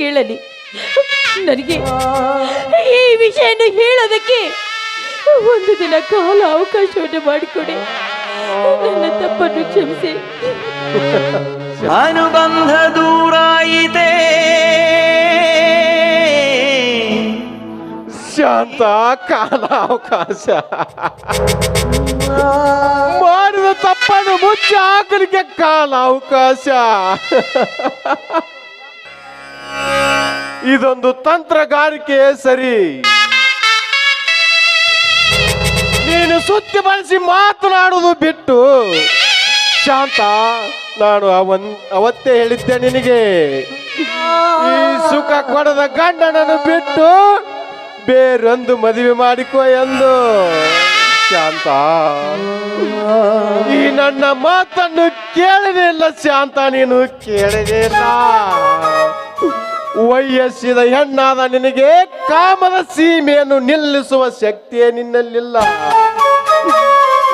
ಕೇಳಲಿ. ನನಗೆ ಈ ವಿಷಯವನ್ನು ಹೇಳೋದಕ್ಕೆ ಒಂದು ದಿನ ಕಾಲ ಅವಕಾಶವನ್ನು ಮಾಡಿಕೊಡಿ. ನನ್ನ ತಪ್ಪನ್ನು ಕ್ಷಮಿಸಿ. ಅನುಬಂಧ ದೂರಾಯಿತೆ ಶಾಂತ, ಕಾಲ ಅವಕಾಶ ಮಾಡಿದ ತಪ್ಪನ್ನು ಮುಚ್ಚಿ ಹಾಕಲಿಕ್ಕೆ ಕಾಲ ಅವಕಾಶ. ಇದೊಂದು ತಂತ್ರಗಾರಿಕೆ ಸರಿ. ನೀನು ಸುತ್ತಿ ಬಳಸಿ ಮಾತನಾಡುವುದು ಬಿಟ್ಟು ಶಾಂತ, ನಾನು ಅವತ್ತೇ ಹೇಳಿದ್ದೆ ನಿನಗೆ, ಈ ಸುಖ ಕೊಡದ ಗಂಡನನ್ನು ಬಿಟ್ಟು ಬೇರೊಂದು ಮದುವೆ ಮಾಡಿಕೋ ಎಂದು. ಶಾಂತ, ಈ ನನ್ನ ಮಾತನ್ನು ಕೇಳದೇ ಇಲ್ಲ ಶಾಂತ, ನೀನು ಕೇಳದೇ ಇಲ್ಲ. ವಯಸ್ಸಿದ ಹೆಣ್ಣಾದ ನಿನಗೆ ಕಾಮದ ಸೀಮೆಯನ್ನು ನಿಲ್ಲಿಸುವ ಶಕ್ತಿಯೇ ನಿನ್ನಲ್ಲಿಲ್ಲ.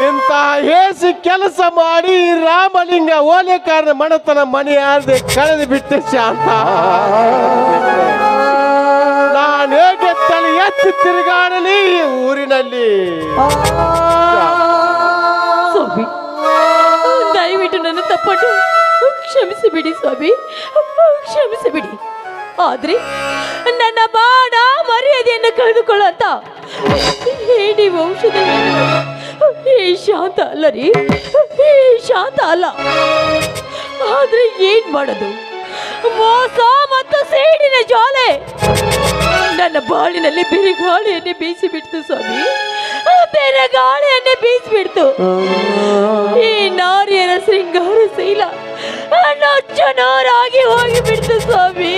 ಇಂತಹ ಹೇಸಿ ಕೆಲಸ ಮಾಡಿ ರಾಮಲಿಂಗ ಓಲೆಕಾರನ ಮಣತನ ಮನೆಯಾದೆ ಕಳೆದು ಬಿಟ್ಟೆ ಶಾಂತ. ನಾನು ಹೇಗೆ ತಲೆ ಎತ್ತಿ ತಿರುಗಾಡಲಿ ಈ ಊರಿನಲ್ಲಿ? ಸ್ವಾಮಿ, ದಯವಿಟ್ಟು ನನ್ನ ತಪ್ಪನ್ನು ಕ್ಷಮಿಸಿಬಿಡಿ ಸ್ವಾಮಿ, ಕ್ಷಮಿಸಿಬಿಡಿ. ಆದ್ರೆ ನನ್ನ ಬಾಣ ಮರ್ಯಾದೆಯನ್ನು ಕಳೆದುಕೊಳ್ಳಂತ ಹೇಳಿ ವಂಶದ ಈ ಶಾಂತ ಅಲ್ಲ ರೀ, ಈ ಶಾಂತ ಅಲ್ಲ. ಆದ್ರೆ ಏನ್ ಮಾಡೋದು? ಮೋಸ ಮತ್ತು ಸೇಡಿನ ಜ್ವಾಲೆ ನನ್ನ ಬಾಳಿನಲ್ಲಿ ಬೇರೆ ಗಾಳಿಯನ್ನೇ ಬೀಸಿಬಿಡ್ತು ಸ್ವಾಮಿ, ಬೇರೆ ಗಾಳಿಯನ್ನೇ ಬೀಸಿಬಿಡ್ತು. ಈ ನಾರಿಯರ ಶೃಂಗಾರ ಶೈಲ ನೊಚ್ಚನೋರಾಗಿ ಹೋಗಿಬಿಡ್ತು ಸ್ವಾಮಿ,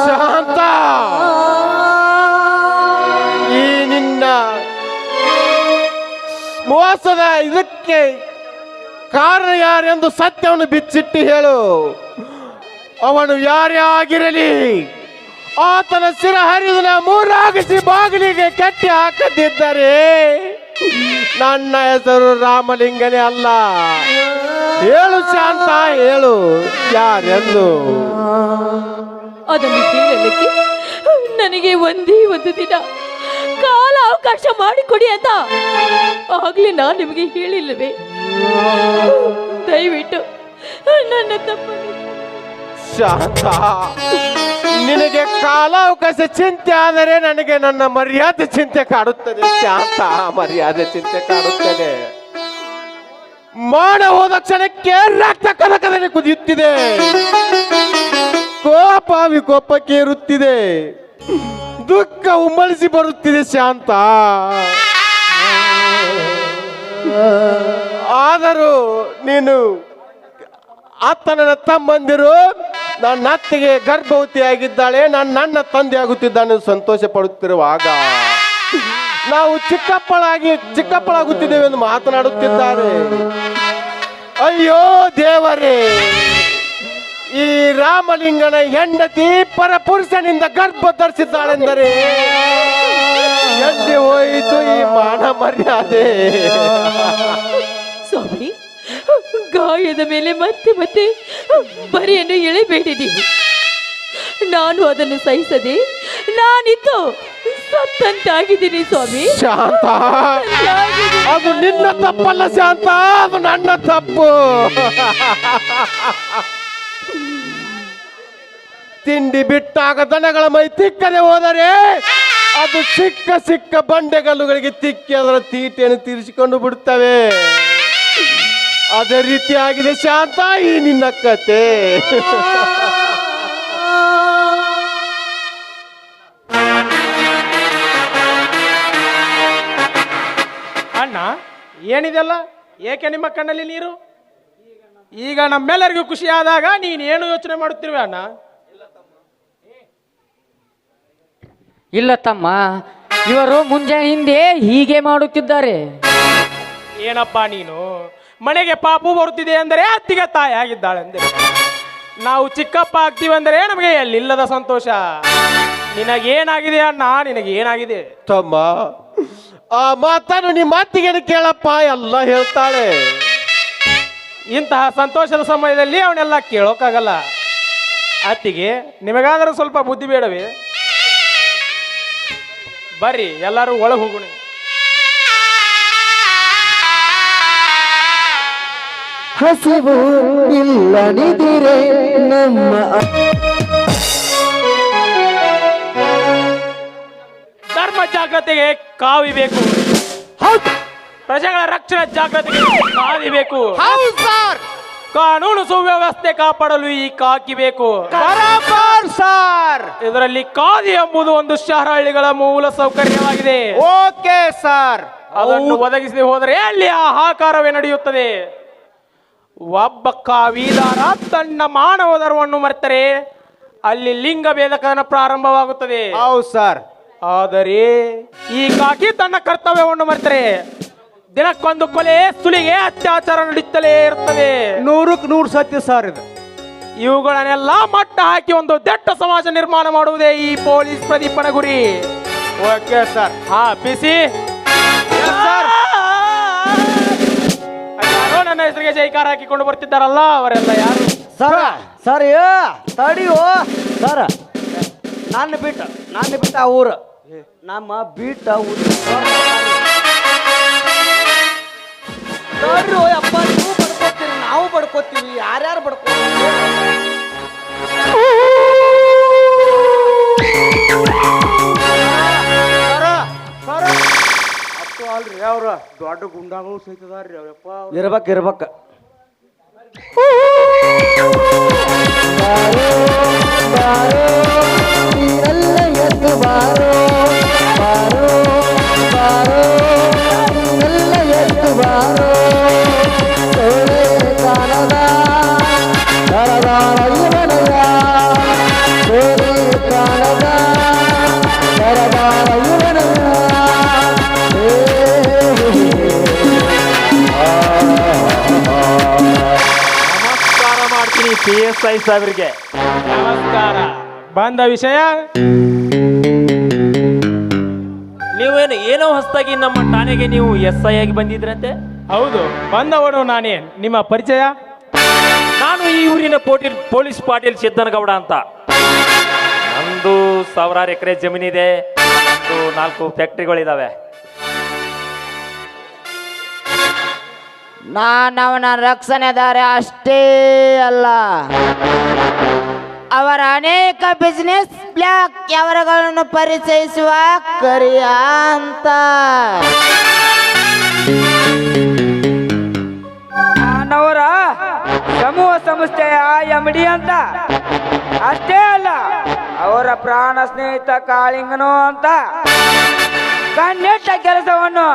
ಶಾಂತ, ಈ ನಿನ್ನ ಮೋಸದ ಇದಕ್ಕೆ ಕಾರಣ ಯಾರೆಂದು ಸತ್ಯವನ್ನು ಬಿಚ್ಚಿಟ್ಟು ಹೇಳು. ಅವನು ಯಾರೇ ಆಗಿರಲಿ, ಆತನ ಶಿರ ಹರಿದ ಮೂರಾಗಿಸಿ ಬಾಗಿಲಿಗೆ ಕಟ್ಟಿ ಹಾಕದಿದ್ದರೆ ನನ್ನ ಹೆಸರು ರಾಮಲಿಂಗನೇ ಅಲ್ಲ. ಹೇಳು ಶಾಂತ, ಹೇಳು ಯಾರೆಂದು. ಅದನ್ನು ಹೇಳಲಿಕ್ಕೆ ನನಗೆ ಒಂದೇ ಒಂದು ದಿನ ಕಾಲ ಅವಕಾಶ ಮಾಡಿಕೊಡಿ ಅಂತ ಆಗ್ಲೇ ನಾನು ನಿಮಗೆ ಹೇಳಿಲ್ಲವೇ? ದಯವಿಟ್ಟು ನನ್ನ ತಪ್ಪನ್ನು. ಶಾಂತ, ನಿನಗೆ ಕಾಲಾವಕಾಶ ಚಿಂತೆ ಆದರೆ ನನಗೆ ನನ್ನ ಮರ್ಯಾದೆ ಚಿಂತೆ ಕಾಡುತ್ತದೆ. ಶಾಂತ, ಮರ್ಯಾದೆ ಚಿಂತೆ ಕಾಡುತ್ತದೆ. ಮಾಡ ಹೋದ ಕ್ಷಣಕ್ಕೆ ರಕ್ತ ಕದಕದಲ್ಲಿ ಕುದಿಯುತ್ತಿದೆ, ಕೋಪ ವಿಕೋಪಕ್ಕೆ ಇರುತ್ತಿದೆ, ದುಃಖ ಉಮ್ಮಳಿಸಿ ಬರುತ್ತಿದೆ. ಶಾಂತ, ಆದರೂ ನೀನು ಆತನ ತಮ್ಮಂದಿರು ನನ್ನ ಅತ್ತಿಗೆ ಗರ್ಭವತಿಯಾಗಿದ್ದಾಳೆ, ನನ್ನ ತಂದೆ ಆಗುತ್ತಿದ್ದಾನೆ ಸಂತೋಷ ಪಡುತ್ತಿರುವಾಗ ನಾವು ಚಿಕ್ಕಪ್ಪಳಾಗುತ್ತಿದ್ದೇವೆ ಎಂದು ಮಾತನಾಡುತ್ತಿದ್ದಾರೆ. ಅಯ್ಯೋ ದೇವರೇ, ಈ ರಾಮಲಿಂಗನ ಹೆಂಡತಿ ಪರಪುರುಷನಿಂದ ಗರ್ಭ ಧರಿಸಿದ್ದಾಳೆಂದರೆ ಎಲ್ಲಿ ಹೋಯಿತು ಈ ಮಾನ ಮರ್ಯಾದೆ? ಸ್ವಾಮಿ, ಗಾಯದ ಮೇಲೆ ಮತ್ತೆ ಮತ್ತೆ ಬರಿಯನ್ನು ಎಳೆಬೇಡಿ ನೀವು. ನಾನು ಅದನ್ನು ಸಹಿಸದೆ ನಾನಿದ್ದು ಸತ್ತಂತಾಗಿದ್ದೀನಿ ಸ್ವಾಮಿ. ಶಾಂತ, ಅದು ನಿನ್ನ ತಪ್ಪಲ್ಲ ಶಾಂತ, ಅದು ನನ್ನ ತಪ್ಪು. ತಿಂಡಿ ಬಿಟ್ಟಾಗ ದನಗಳ ಮೈ ತಿಕ್ಕದೆ ಹೋದರೆ ಅದು ಸಿಕ್ಕ ಸಿಕ್ಕ ಬಂಡೆಗಲ್ಲುಗಳಿಗೆ ತಿಕ್ಕಿ ಅದರ ತೀಟೆಯನ್ನು ತೀರಿಸಿಕೊಂಡು ಬಿಡುತ್ತವೆ. ಅದೇ ರೀತಿ ಆಗಿದೆ ಶಾಂತ ಈ ನಿನ್ನ ಕತೆ. ಅಣ್ಣ, ಏನಿದೆಲ್ಲ? ಏಕೆ ನಿಮ್ಮ ಕಣ್ಣಲ್ಲಿ ನೀರು? ಈಗ ನಮ್ಮೆಲ್ಲರಿಗೂ ಖುಷಿ ಆದಾಗ ನೀನೇನು ಯೋಚನೆ ಮಾಡುತ್ತಿರುವೆ ಅಣ್ಣ? ಇಲ್ಲ ತಮ್ಮ, ಇವರು ಮುಂಜಾನೆ ಹಿಂದೆ ಹೀಗೆ ಮಾಡುತ್ತಿದ್ದಾರೆ. ಏನಪ್ಪ ನೀನು? ಮನೆಗೆ ಪಾಪು ಬರುತ್ತಿದೆ ಅಂದರೆ ಅತ್ತಿಗೆ ತಾಯಿ ಆಗಿದ್ದಾಳೆ ಅಂದರೆ, ನಾವು ಚಿಕ್ಕಪ್ಪ ಆಗ್ತೀವಿ ಅಂದರೆ ನಮಗೆ ಎಲ್ಲಿಲ್ಲದ ಸಂತೋಷ. ನಿನಗೇನಾಗಿದೆ ಅಣ್ಣ? ನಿನಗೇನಾಗಿದೆ? ತಮ್ಮ, ಆ ಮಾತನ್ನು ನಿಮ್ಮ ಮಾತಿಗೆ ಕೇಳಪ್ಪ, ಎಲ್ಲ ಹೇಳ್ತಾಳೆ. ಇಂತಹ ಸಂತೋಷದ ಸಮಯದಲ್ಲಿ ಅವನ್ನೆಲ್ಲ ಕೇಳೋಕ್ಕಾಗಲ್ಲ. ಅತ್ತಿಗೆ ನಿಮಗಾದರೂ ಸ್ವಲ್ಪ ಬುದ್ಧಿ ಬೇಡವೇ? ಬರ್ರಿ ಎಲ್ಲರೂ ಒಳಗೆ ಹೋಗೋಣ. ಹಸಿವು ಇಲ್ಲದಿರೆ ನಮ್ಮ ಧರ್ಮ ಜಾಗೃತಿಗೆ ಕಾವಿಬೇಕು. ಪ್ರಜೆಗಳ ರಕ್ಷಣಾ ಜಾಗೃತಿಗೆ ಕಾವಿಬೇಕು. ಕಾನೂನು ಸುವ್ಯವಸ್ಥೆ ಕಾಪಾಡಲು ಈ ಕಾಕಿಬೇಕು. ಇದರಲ್ಲಿ ಕಾದಿ ಎಂಬುದು ಒಂದು ಶಹರ ಹಳ್ಳಿಗಳ ಮೂಲ ಸೌಕರ್ಯವಾಗಿದೆ. Okay sir. ಅದನ್ನು ಒದಗಿಸದೆ ಹೋದರೆ ಅಲ್ಲಿ ಹಾಹಾಕಾರವೇ ನಡೆಯುತ್ತದೆ. ಒಬ್ಬ ಕಾವಿದಾರ ತನ್ನ ಮಾನವ ಧರ್ಮವನ್ನು ಮರೆತರೆ ಅಲ್ಲಿ ಲಿಂಗ ಭೇದಕನ ಪ್ರಾರಂಭವಾಗುತ್ತದೆ. ಹೌದು ಸರ್. ಆದರೆ ಈ ಕಾಕಿ ತನ್ನ ಕರ್ತವ್ಯವನ್ನು ಮರೆತರೆ ದಿನಕ್ಕೊಂದು ಕೊಲೆ, ಸುಲಿಗೆ, ಅತ್ಯಾಚಾರ ನಡೆಯುತ್ತಲೇ ಇರುತ್ತದೆ. 100ಕ್ಕೆ 100 ಸತ್ಯ ಸರ್ ಇದು. ಇವುಗಳನ್ನೆಲ್ಲ ಮಟ್ಟ ಹಾಕಿ ಒಂದು ದಟ್ಟ ಸಮಾಜ ನಿರ್ಮಾಣ ಮಾಡುವುದೇ ಈ ಪೊಲೀಸ್ ಪ್ರದೀಪನ ಗುರಿ. Okay sir. ಹಾ ಪಿಸಿ ಸರ್, ಯಾರೋ ನನ್ನ ಹೆಸರಿಗೆ ಜೈಕಾರ ಹಾಕಿಕೊಂಡು ಬರ್ತಿದ್ದಾರಲ್ಲ ಅವರೆಲ್ಲ ಯಾರು? ಸರ ಸರ್ ತಡಿಯೋ ಸರ. ನನ್ನ ಬಿಟ್ಟ ಊರು ನಮ್ಮ ಬಿಟ್ಟ ಊರು ನೋಡ್ರಿ ಅಪ್ಪ. ನೀವು ಬಡ್ಕೋತೀರಿ, ನಾವು ಬಡ್ಕೋತೀವಿ, ಯಾರ್ಯಾರು ಬಡ್ಕೋತೀವಿ. ಅಲ್ರಿ ಅವ್ರ ದೊಡ್ಡ ಗುಂಡಾಗಳು ಸಹಿತದಾರ್ರಿ ಅವಪ್ಪ. ಇರ್ಬೇಕು ನಮಸ್ಕಾರ ಮಾಡ್ತೀನಿ PSI ಸಾಹೇಬರಿಗೆ. ನಮಸ್ಕಾರ. ಬಂದ ವಿಷಯ ನೀವೇನು ಏನೋ ಹೊಸದಾಗಿ ನಮ್ಮ ಠಾಣೆಗೆ ನೀವು SI ಆಗಿ ಬಂದಿದ್ರಂತೆ? ಹೌದು, ಬಂದವನು ನಾನೇ. ನಿಮ್ಮ ಪರಿಚಯ? ನಾನು ಈ ಊರಿನ ಪೊಲೀಸ್ ಪಾಟೀಲ್ ಸಿದ್ದನಗೌಡ ಅಂತ. ನಂದು 1000 ಎಕರೆ ಜಮೀನಿದೆ, 4 ಫ್ಯಾಕ್ಟ್ರಿಗಳಿದಾವೆ. ನಾನವನ ರಕ್ಷಣೆದಾರ ಅಷ್ಟೇ ಅಲ್ಲ, ಅವರ ಅನೇಕ ಬಿಸಿನೆಸ್ ಬ್ಲಾಕ್ ವ್ಯವಹಾರಗಳನ್ನು ಪರಿಚಯಿಸುವ ಕರಿಯ ಅಂತ. ನಾನವರ ಸಮೂಹ ಸಂಸ್ಥೆಯ MD ಅಂತ ಅಷ್ಟೇ ಅಲ್ಲ, ಅವರ ಪ್ರಾಣ ಸ್ನೇಹಿತ ಕಾಳಿಂಗನು ಅಂತ. ಕಣ್ಣಿಟ್ಟ ಕೆಲಸವನ್ನು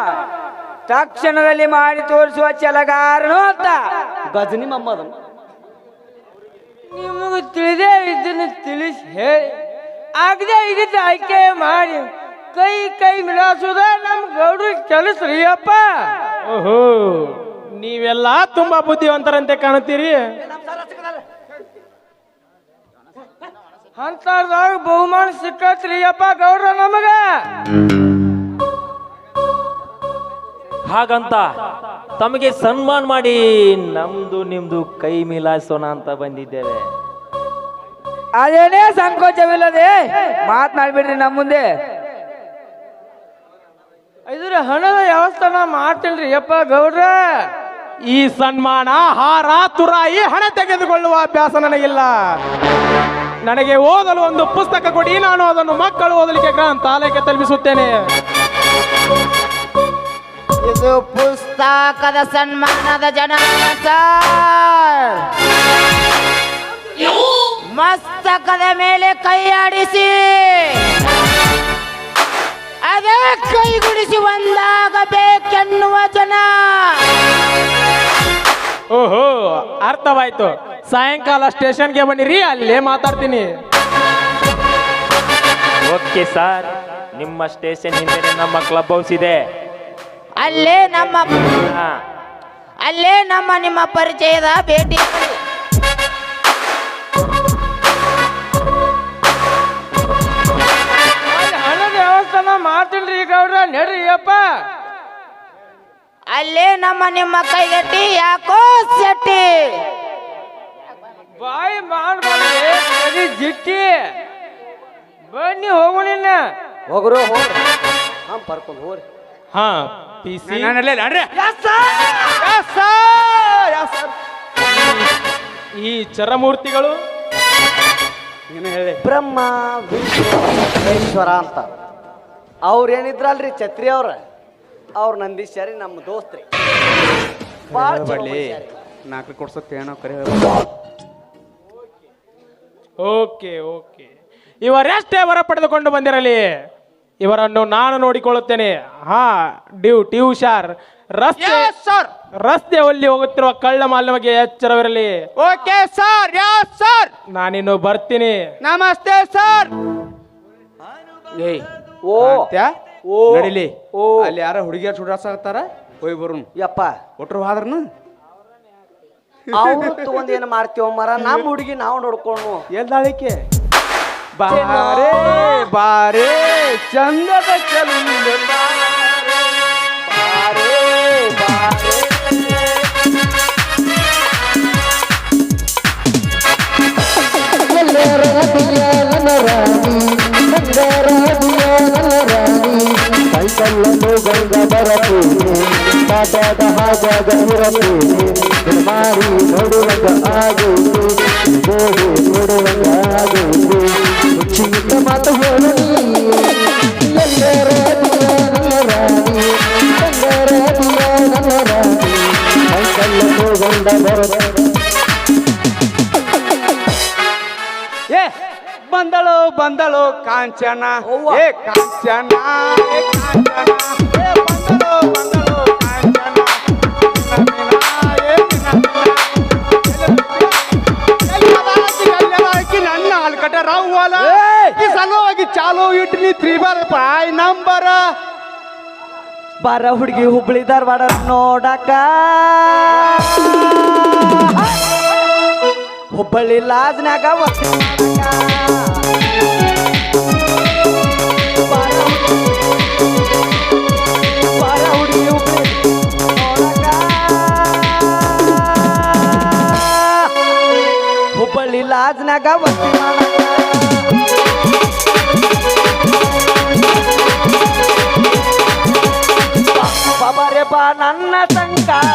ತಕ್ಷಣದಲ್ಲಿ ಮಾಡಿ ತೋರಿಸುವ ಛಲಗಾರನು ಅಂತ. ಗಜನಿ ಮಮ್ಮದ ನಿಮಗೆ ತಿಳಿದೇ ಇದನ್ನು ತಿಳಿಸಿ ಹೇಳಿ ಆಗದೆ ಇದ್ದ ಆಯ್ಕೆ ಮಾಡಿ ಕೈ ಮಿಲಾಸುದ ನಮ್ ಗೌಡ್ರ ಕೆಲಸ ರೀ ಅಪ್ಪ. ಓಹೋ, ನೀವೆಲ್ಲ ತುಂಬಾ ಬುದ್ಧಿವಂತರಂತೆ ಕಾಣುತ್ತೀರಿ. ಅಂತರ್ದಾಗ ಬಹುಮಾನ ಸಿಕ್ಕತ್ರಿ ಅಪ್ಪ ಗೌಡ್ರ ನಮಗ. ಹಾಗಂತ ತಮಗೆ ಸನ್ಮಾನ ಮಾಡಿ ನಮ್ದು ನಿಮ್ದು ಕೈ ಮಿಲಾಯಿಸೋಣ ಅಂತ ಬಂದಿದ್ದೇವೆ. ಅದೇನೇ ಸಂಕೋಚವಿಲ್ಲದೆ ಮಾತನಾಡ್ಬಿಡ್ರಿ ನಮ್ಮ ಮುಂದೆ. ಇದ್ರ ಹಣದ ವ್ಯವಸ್ಥೆ ಮಾಡ್ತೇನ್ರಿ ಅಪ್ಪ ಗೌಡ್ರ. ಈ ಸನ್ಮಾನ, ಹಾರ, ತುರಾಯಿ, ಹಣ ತೆಗೆದುಕೊಳ್ಳುವ ಅಭ್ಯಾಸ ನನಗಿಲ್ಲ. ನನಗೆ ಓದಲು ಒಂದು ಪುಸ್ತಕ ಕೊಡಿ, ನಾನು ಅದನ್ನು ಮಕ್ಕಳು ಓದಲಿಕ್ಕೆ ಗ್ರಂಥಾಲಯಕ್ಕೆ ತಲುಪಿಸುತ್ತೇನೆ. ಇದು ಪುಸ್ತಕದ ಸನ್ಮಾನದ ಜನ ಸರ್. ಮಸ್ತಕದ ಮೇಲೆ ಕೈ ಆಡಿಸಿ ಅದೇ ಕೈಗುಡಿಸಿ ಒಂದಾಗಬೇಕೆನ್ನುವ ಜನ. ಓಹೋ, ಅರ್ಥವಾಯ್ತು. ಸಾಯಂಕಾಲ ಸ್ಟೇಷನ್ಗೆ ಬನ್ನಿರಿ, ಅಲ್ಲೇ ಮಾತಾಡ್ತೀನಿ. ಓಕೆ ಸರ್, ನಿಮ್ಮ ಸ್ಟೇಷನ್ ಹಿಂದೆ ನಮ್ಮ ಕ್ಲಬ್ ಹೌಸ್ ಇದೆ. ಅಲ್ಲೇ ನಮ್ಮ ನಿಮ್ಮ ಪರಿಚಯದ ಭೇಟಿ. ಹಣದ ವ್ಯವಸ್ಥೆ ಮಾಡ್ತೇನ್ರಿ ಗೌಡ್ರ, ನಡ್ರಿ ಅಪ್ಪ. ಅಲ್ಲೇ ನಿಮ್ಮ ಕೈಗಟ್ಟಿ ಯಾಕೋ ಸೆಟ್ಟಿ ಬಾಯಿ ಮಾಡ್ಬಾರ್ದು ಜಿಟ್ಟಿ ಬನ್ನಿ ಹೋಗೋಣ ಹೋಗ್ರು ಹೋಗ್ರಿ ಹಂ ಪರ್ಕೊಂಡು ಹೋಗ್ರಿ ಹಾ ಪಿ ಸಿ ಈ ಚರಮೂರ್ತಿಗಳು ಬ್ರಹ್ಮ ವಿಷ್ಣು ಮಹೇಶ್ವರ ಅಂತ ಅವ್ರು ಏನಿದ್ರಲ್ರಿ ಛತ್ರಿ ಅವ್ರ ನಂದೀಶ್ವರಿ ನಮ್ಮ ದೋಸ್ತ್ರಿ ಭಾಳ ನಾಲ್ಕು ಕೊಡ್ಸತ್ತೇನೋ ಕರೆ ಓಕೆ ಓಕೆ ಇವರೆಷ್ಟೇ ವರ ಪಡೆದುಕೊಂಡು ಬಂದಿರಲಿ ಇವರನ್ನು ನಾನು ನೋಡಿಕೊಳ್ಳುತ್ತೇನೆ. ಹಾ ಡ್ಯೂಟಿ ಹುಷಾರ್. ರಸ್ತೆಯಲ್ಲಿ ಹೋಗುತ್ತಿರುವ ಕಳ್ಳ ಮಾಲಿನ ಬಗ್ಗೆ ಎಚ್ಚರವಿರಲಿ. Okay sir. Yes sir. ನಾನಿನ್ನು ಬರ್ತೀನಿ. ನಮಸ್ತೆ ಸರ್. ಏಯ್ ಓ ಓ ನಡಿಲಿ. ಓ ಅಲ್ಲಿ ಯಾರ ಹುಡುಗಿಯರ್ ಸುಡಾಸತ್ತಾರ ಹೋಯ್ ಬರೋಣ. ಯಪ್ಪ ಒಟ್ರು ಹಾದ್ರನು ಅವ್ರು ತಗೊಂಡ್ ಏನ್ ಮಾಡ್ತೀವ ಮರ ನಮ್ಮ ಹುಡುಗಿ ನಾವು ನೋಡ್ಕೊಂಡು ಎಲ್ದಾಳಿಕೆ ಬಾರೇ ಬಾರೇ ಚಂದದ ಚೆಲುವೆ ಬಾರೇ ಬಾರೇ ಕೈಕಲ್ಲನ್ನು ಗಂಗ ಬರಪೂನೆ ಕಾಟದ ಹಾಗಾಗ ಇರಪೂನೆ ಮಾರಿ ನೋಡುವಂಗ ಆಗೋದು ಗೋಹು ನೋಡುವಂಗ ಆಗೋದು ಮುಚ್ಚಿದ ಮಾತು ಹೇಳಿ ಎಲ್ಲರ ನನ್ನ ರಾಣಿ ಎಲ್ಲರ ನನ್ನ ರಾಣಿ ಕೈಕಲ್ಲನ್ನು ಗಂಗ ಬರಪೂನೆ. ಏ ಬಂದಳು ಬಂದಳು ಕಾಂಚನ ಏ ಕಾಂಚನ ಏ ಕಾಂಚನ ಏ ಬಂದಳು ಬಂದಳು ಕಾಂಚನ ನನ್ನ ಹಲ್ಕಟ ರಾವುವಾಲ ಈ ಸಲುವಾಗಿ ಚಾಲು ಇಟ್ನಿ 3 ನಂಬರ ಬಾರ ಹುಡುಗಿ ಹುಬ್ಳಿ ಧಾರವಾಡ ನೋಡಕ ಹುಬ್ಬಳ್ಳಿ ಲಾಜ್ನಾಗ ಬಾರ ಹುಡುಗಿ ಹುಬ್ಳಿ ನೋಡಕ ಹುಬ್ಬಳ್ಳಿ ಲಾಜ್ನಾಗ ವಸ್ತಿ ಬಾಬಾರೆ ಬಾ ನನ್ನ ಸಂಕಾರ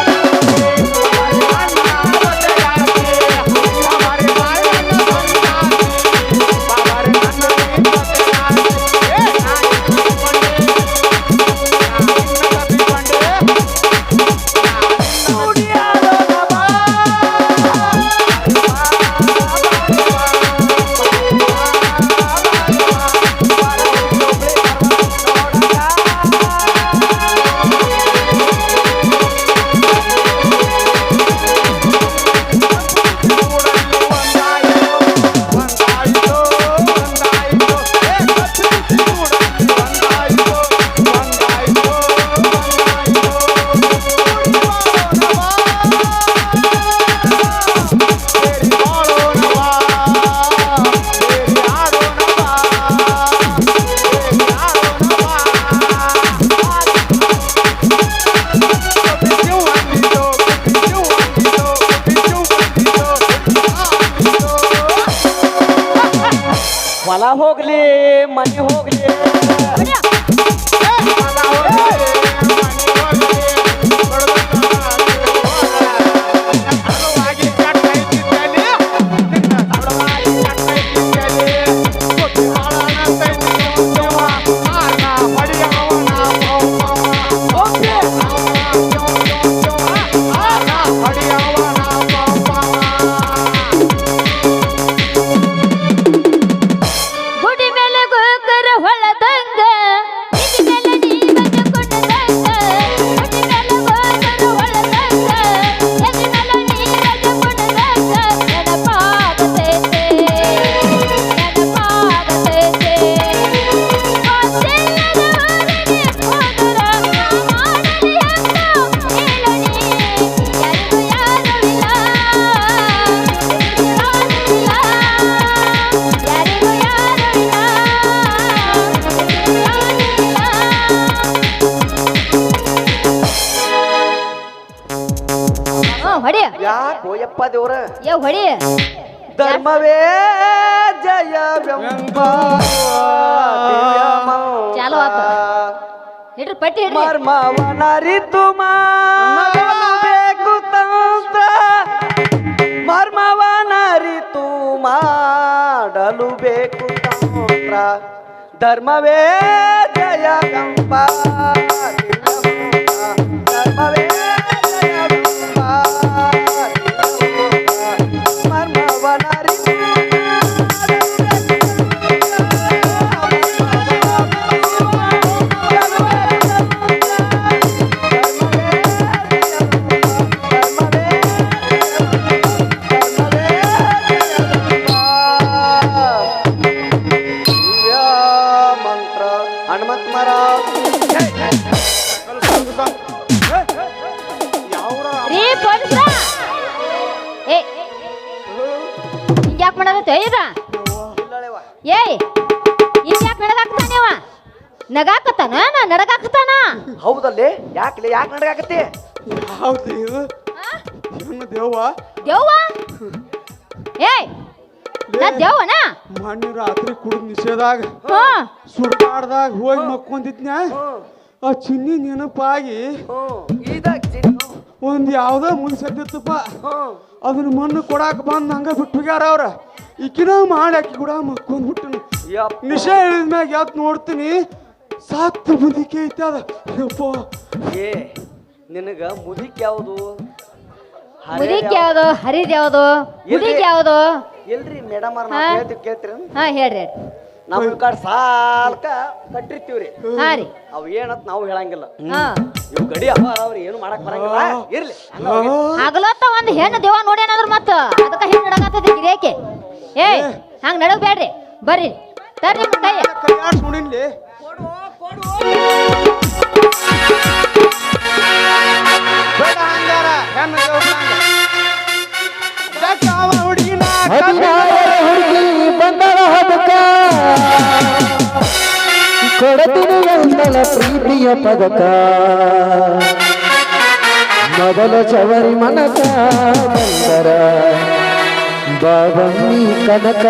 ಹೊಲ ಹೋಗ್ಲಿ ಮನೆ ಹೋಗ್ಲಿ ಹೊಡಿ ಯಾಕೆ ಹೋಯಪ್ಪ ದೇವ್ರ ಹೊಡಿ ಧರ್ಮವೇ ಜಯವೆಂಬ ಚಾಲು ಆತ. ಹಿಡ್ರಿ ಪಟ್ಟಿ ಹಿಡ್ರಿ. ಮರ್ಮವನರಿತು ಮಾಡಬೇಕು ತಂತ್ರ, ಮರ್ಮವನರಿತು ಮಾಡಲು ಬೇಕು ತಂತ್ರ, ಧರ್ಮವೇ ಜಯವೆಂಬ ಧರ್ಮವೇ ಜಯವೆಂಬ ಮರ್ಮವನರಿತು ಮಂತ್ರ ಹನುಮಂತ ಮಹಾರಾಜ್ ರೀ ಪೊಲೀಸ್ರ ಏ ಹಿಂಗ್ಯಾಕ್ ಮಾಡದತ್ತ ಇದ ಏಯ್ ಹಿಂಗ್ಯಾಕ್ ನಡಗಾಕ್ತಾನ ಇವ ನಗಾಕತ್ತಾನ ನಾ ನಡಗಾಕತ್ತಾನ ಹೌದಲ್ಲೇ ಯಾಕೆ ನಡಗಾಕತ್ತಿ ಹೌದು ಇದು ಏನು ದೇವ್ವ ದೇವ್ವ ಏಯ್ ನಾ ದೇವ್ವನ ಮೊನ್ನೆ ರಾತ್ರಿ ಕುಡಿದ್ ನಿಷೇಧಾಗ ಹಾ ಸುಡ್ಗಾಡ್ದಾಗ ಹೋಗಿ ಮಕ್ಕೊಂದಿದ್ನ ಆ ಚಿನ್ನಿ ನೆನಪಾಗಿ ಒಂದ್ ಯಾವ್ದೋ ಮುನ್ಸತ್ತಿತ್ತಪ್ಪ ಅದನ್ನ ಮಣ್ಣು ಕೊಡಾಕ ಬಂದ್ ಹಂಗ ಬಿಟ್ಟು ಹೋಗ್ಯಾರ ಅವ್ರ ಈಕಿನ ಮಾಡಿ ಆಕಿ ಕೂಡ ಮಕ್ಕೊಂಡ್ಬಿಟ್ಟನು ನಿಶೆ ಹೇಳಿದ ಮ್ಯಾಗ ಯಾತ್ ನೋಡ್ತೀನಿ ಸಾತ್ ಮುದಿಕೆ ಐತೆ ಅದ ಯಪ್ಪ ಏ ನಿನಗ ಮುದಿಕ್ ಯಾವುದು ಮುದಿಕ್ ಯಾವ್ದು ಹರಿದ್ ಯಾವ್ದು ಮುದಿಕ್ ಯಾವ್ದು ಎಲ್ರಿ ಮೇಡಮ್ ಅವ್ರ ಕೇಳ್ತೀರಿ ಹಾ ಹೇಳ್ರಿ ನಮ್ಮ ಕಡೆ ಸಾಲ್ಕ ಕಟ್ಟಿರ್ತೀವ್ರಿ ಹಾ ರೀ ಅವ್ ಏನತ್ ನಾವು ಹೇಳಂಗಿಲ್ಲ ಹಾ ಇವ್ ಗಡಿ ಅವ ಅವ್ರು ಏನು ಮಾಡಕ್ ಬರಂಗಿಲ್ಲ ಇರ್ಲಿ ಹಗಲತ್ತ ಒಂದ್ ಹೆಣ್ಣು ದೇವ ನೋಡೇನಾದ್ರ ಮತ್ತ ಅದಕ್ಕ ಹೆಣ್ಣು ನಡಗಾತದ ಗಿರೇಕೆ ಏಯ್ ಹಂಗ ನಡಗಬೇಡ್ರಿ ಬರ್ರಿ ತರ್ರಿ ನಿಮ್ಮ ಕೈ ಕೈಯಾಡ್ಸ್ ನೋಡಿನ್ಲಿ ಬೇಡ ಹಂಗಾರ ಹೆಣ್ಣು ದೇವ್ರಂಗ ಜಗ್ಗಾವ ಹುಡುಗಿನ ಹುಡುಗಿ ಬಂದಳ ಹದಕ ಕೊಡತಿನಿ ಎಂದಲ ಪ್ರೀತಿಯ ಪದಕ ಮೊದಲ ಚವರಿ ಮನಕ ಬಂದರ ಬಾಬಮ್ಮಿ ಕನಕ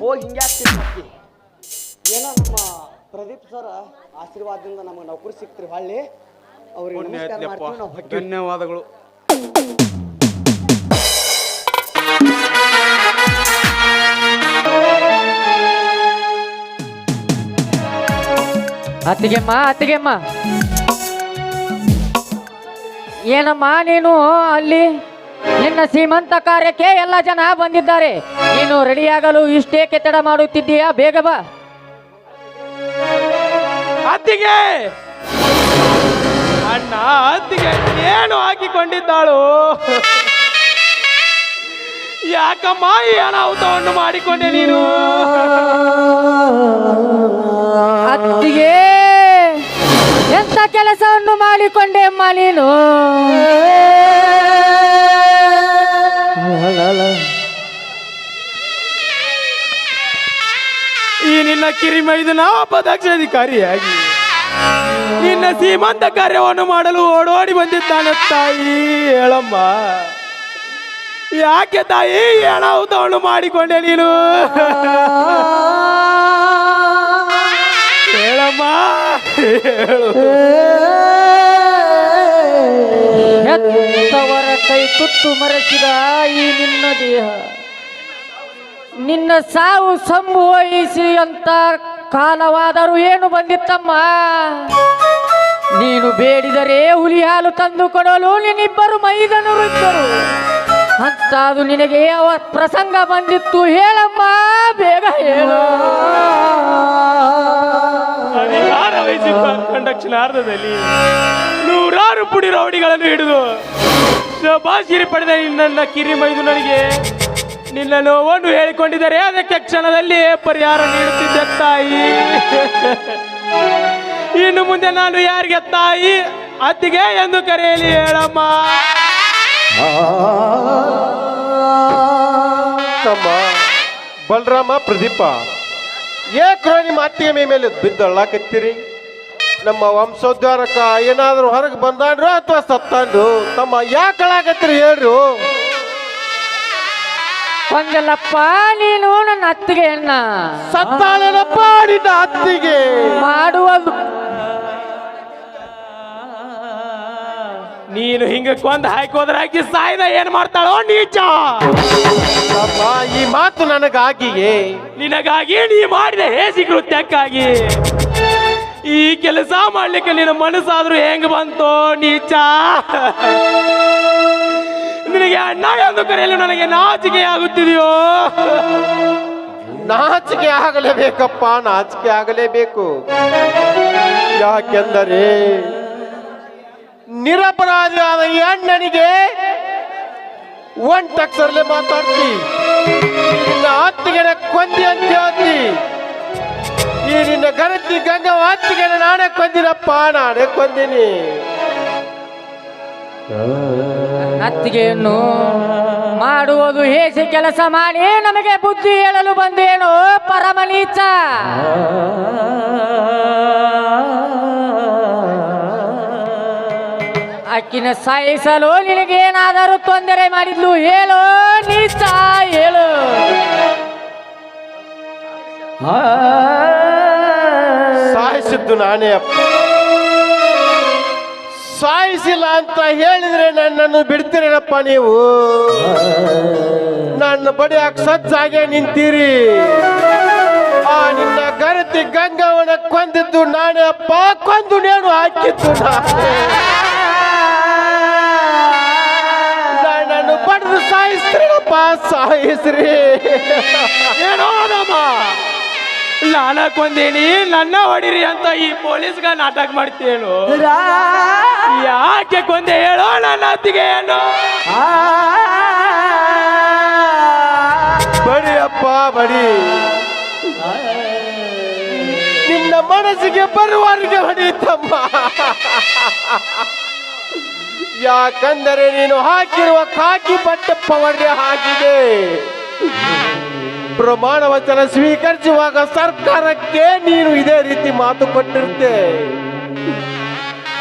ಹೋಗಿ ಹಿಂಗೆ ಆಗ್ತಿರ್ತಿ ಏನೋ ನಮ್ಮ ಪ್ರದೀಪ್ ಸರ್ ಆಶೀರ್ವಾದದಿಂದ ನಮಗೆ ನೌಕರಿ ಸಿಕ್ತ್ರಿ ಹೊಳ್ಳಿ ಅವ್ರಿಗೆ ನಮಸ್ಕಾರ ಮಾಡ್ತೀವಿ ನಾವು ಹೊಕ್ಕಿ ಧನ್ಯವಾದಗಳು. ಅತ್ತಿಗೆಮ್ಮ ಏನಮ್ಮ ನೀನು ಅಲ್ಲಿ ನಿನ್ನ ಸೀಮಂತ ಕಾರ್ಯಕ್ಕೆ ಎಲ್ಲ ಜನ ಬಂದಿದ್ದಾರೆ, ನೀನು ರೆಡಿಯಾಗಲು ಇಷ್ಟೇಕೆ ತಡ ಮಾಡುತ್ತಿದ್ದೀಯಾ? ಬೇಗ ಬಾ. ಅತ್ತಿಗೆ ಅಣ್ಣ, ಅತ್ತಿಗೆ ಏನು ಹಾಕಿಕೊಂಡಿದ್ದಾಳು? ಯಾಕಮ್ಮ ಈ ಅನಾಹುತವನ್ನು ಮಾಡಿಕೊಂಡೆ ನೀನು? ಅತ್ತಿಗೆ ಎಂತ ಕೆಲಸವನ್ನು ಮಾಡಿಕೊಂಡೆ ಅಮ್ಮ ನೀನು? ಈ ನಿನ್ನ ಕಿರಿಮೈದನ ಪದಾಕ್ಷಾಧಿಕಾರಿಯಾಗಿ ನಿನ್ನ ಸೀಮಂತ ಕಾರ್ಯವನ್ನು ಮಾಡಲು ಓಡೋಡಿ ಬಂದಿದ್ದಾನೆ ತಾಯಿ. ಹೇಳಮ್ಮ, ಯಾಕೆ ತಾಯಿ ಈ ಅನಾಹುತವನ್ನು ಮಾಡಿಕೊಂಡೆ ನೀನು? ಹೇಳಮ್ಮ, ಹೇಳು. ಹೆತ್ತವರ ಕೈ ತುತ್ತು ಮರೆಸಿದ ಈ ನಿನ್ನ ದೇಹ ನಿನ್ನ ಸಾವು ಸಂಭವಿಸಿ ಅಂತ ಕಾಲವಾದರೂ ಏನು ಬಂದಿತ್ತಮ್ಮ? ನೀನು ಬೇಡಿದರೆ ಹುಲಿ ಹಾಲು ತಂದು ಕೊಡಲು ನಿನ್ನಿಬ್ಬರು ಮೈದನರು ಇದ್ದರು ಅಂತ ಅದು ನಿನಗೆ ಯಾವ ಪ್ರಸಂಗ ಬಂದಿತ್ತು? ಹೇಳಮ್ಮ, ಬೇಗ ಹೇಳು. ಅಧಿಕಾರ ವಹಿಸಿದ್ದ ಕ್ಷಣಾರ್ಧದಲ್ಲಿ ನೂರಾರು ಪುಡಿ ರೌಡಿಗಳನ್ನು ಹಿಡಿದು ಶಬಾಶಿರಿ ಪಡೆದ ನನ್ನ ಕಿರಿಮೈದು ನನಗೆ ನಿನ್ನ ನೋವನ್ನು ಹೇಳಿಕೊಂಡಿದ್ದಾರೆ. ಅದಕ್ಕೆ ಕ್ಷಣದಲ್ಲಿ ಪರಿಹಾರ ನೀಡುತ್ತಿದ್ದೆ ತಾಯಿ. ಇನ್ನು ಮುಂದೆ ನಾನು ಯಾರಿಗೆ ತಾಯಿ ಅತ್ತಿಗೆ ಎಂದು ಕರೆಯಲಿ? ಹೇಳಮ್ಮ. ತಮ್ಮ ಬಲರಾಮ, ಪ್ರದೀಪ, ಏಕ್ರೋ ನಿಮ್ಮ ಅತ್ತಿಗೆ ಮೇಲೆ ಬಿದ್ದಳ್ಳಾಕತ್ತೀರಿ? ನಮ್ಮ ವಂಶೋದ್ಧಾರಕ ಏನಾದರೂ ಹೊರಗೆ ಬಂದಾಡ್ರು ಅಥವಾ ಸತ್ತಾಂಡ್ರು? ತಮ್ಮ ಯಾಕಳಾಕತ್ತೀರಿ ಹೇಳ್ರು? ಕೊಂದಲ್ಲಪ್ಪ, ನೀನು ನನ್ನ ಅತ್ತಿಗೆಯನ್ನ ಸತ್ತಾಳೇನಪ್ಪ ನಿನ್ನ ಅತ್ತಿಗೆ? ಮಾಡುವುದು ನೀನು ಹಿಂಗ ಕೊಂದು ಹಾಕೋದ್ರ ಆಕಿ ಸಾಯ್ದ ಏನ್ ಮಾಡ್ತಾಳೋ ನೀಚ? ತಮ್ಮ, ಈ ಮಾತು ನನಗಾಗಿಯೇ? ನಿನಗಾಗಿ ನೀ ಮಾಡಿದ ಹೇಸಿ ಕೃತ್ಯಕ್ಕಾಗಿ. ಈ ಕೆಲಸ ಮಾಡ್ಲಿಕ್ಕೆ ನಿನ್ನ ಮನಸ್ಸಾದ್ರೂ ಹೆಂಗ್ ಬಂತೋ ನೀಚ? ನಿನಗೆ ಅಣ್ಣ ಎಂದು ಕರೆಯಲು ನನಗೆ ನಾಚಿಕೆ ಆಗುತ್ತಿದೆಯೋ? ನಾಚಿಕೆ ಆಗಲೇಬೇಕಪ್ಪ, ನಾಚಿಕೆ ಆಗಲೇಬೇಕು. ಯಾಕೆಂದರೆ ನಿರಪರಾಧಿಯಾದ ಈ ಅಣ್ಣನಿಗೆ ಒಂಟಕ್ಷರಲೆ ಮಾತಾಡ್ತಿ, ನಿನ್ನ ಅತ್ತಿಗೆನ ಕೊಂದಿ ಅಂತ ಹೇಳ್ತಿ. ಈ ನಿನ್ನ ಗರತಿ ಗಂಗವ ಅತ್ತಿಗೆನ ನಾನೇ ಕೊಂದಿನಪ್ಪ, ನಾನೇ ಕೊಂದಿನಿ. ಅತ್ತಿಗೆಯನ್ನು ಮಾಡುವುದು ಹೇಸಿ ಕೆಲಸ ಮಾಡಿ ನಮಗೆ ಬುದ್ಧಿ ಹೇಳಲು ಬಂದೇನು ಪರಮನೀಚ? ಅಕ್ಕಿನ ಸಾಯಿಸಲು ನಿನಗೇನಾದರೂ ತೊಂದರೆ ಮಾಡಿದ್ಲು? ಹೇಳು ನೀಚ, ಹೇಳು. ಸಾಯಿಸಿದ್ದು ನಾನೇ ಅಪ್ಪ. ಸಾಯಿಸಿಲ್ಲ ಅಂತ ಹೇಳಿದ್ರೆ ನನ್ನನ್ನು ಬಿಡ್ತೀರೇನಪ್ಪ ನೀವು? ನನ್ನ ಬಡಿಯಾಕ ಸಜ್ಜಾಗೆ ನಿಂತೀರಿ. ಆ ನಿನ್ನ ಗರತಿ ಗಂಗವನ ಕೊಂದಿದ್ದು ನಾನೇ ಅಪ್ಪ, ಕೊಂದು ನೇಣು ಹಾಕಿದ್ದು ನಾನೇ. ಸಾಯಿಸ್ರಿ. ಏನೋ ಅದಮ್ಮ ನಾನ ಕೊಂದೇನಿ ನನ್ನ ಹೊಡಿರಿ ಅಂತ ಈ ಪೊಲೀಸ್ಗ ನಾಟಕ ಮಾಡ್ತೇನು? ಯಾಕೆ ಕೊಂದೆ ಹೇಳೋ ನನ್ನ ಅತ್ತಿಗೆ ಏನು? ಬಡಿ ಅಪ್ಪ ಬಡಿ, ನಿನ್ನ ಮನಸ್ಸಿಗೆ ಬರುವವರೆಗೆ ಹೊಡೆಯುತ್ತಮ್ಮ. ಯಾಕಂದರೆ ನೀನು ಹಾಕಿರುವ ಕಾಕಿ ಬಟ್ಟೆ ಪವರ್ಗೆ ಹಾಕಿದೆ. ಪ್ರಮಾಣ ವಚನ ಸ್ವೀಕರಿಸುವಾಗ ಸರ್ಕಾರಕ್ಕೆ ನೀನು ಇದೇ ರೀತಿ ಮಾತು ಕೊಟ್ಟಿರುತ್ತೆ.